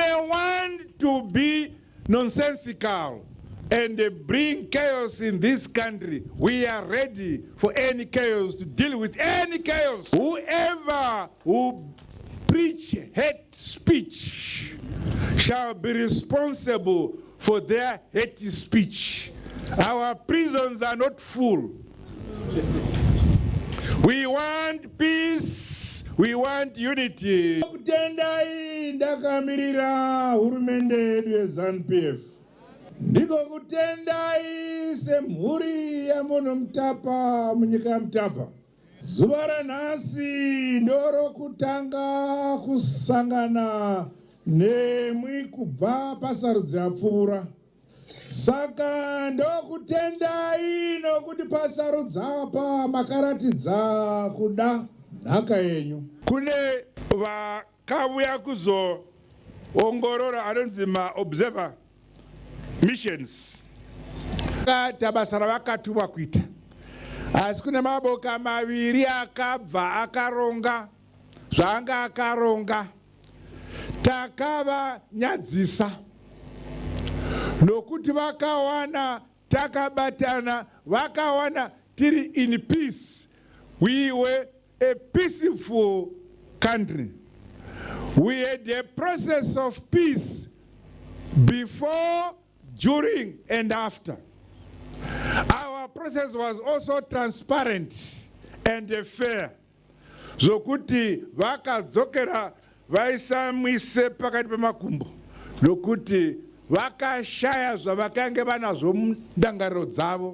they want to be nonsensical and bring chaos in this country, we are ready for any chaos, to deal with any chaos. Whoever who preach hate speech shall be responsible for their hate speech. Our prisons are not full. We want peace. We want unity. Kutendai ndakamirira hurumende yedu yeZANU-PF. Ndiko kutendai semhuri yamunomutapa munyika yamutapa. Zuva ranhasi ndoro kutanga kusangana nemwi kubva pasarudzi yapfuura. Saka ndokutendai nokuti pasarudza apa makaratidza kuda nhaka yenyu. Kune vakauya kuzoongorora anonzi maobserver missions. Tabasa ravakatumwa kuita. Asi kune maboka maviri akabva akaronga zvanga akaronga. Takavanyadzisa nokuti vakawana takabatana, vakawana tiri in peace. We were a peaceful country. We had a process of peace before, during, and after. Our process was also transparent and fair. Zokuti vakadzokera vaisamwise pakati pemakumbo nokuti vakashaya zvavakange vanazvo mundangariro dzavo.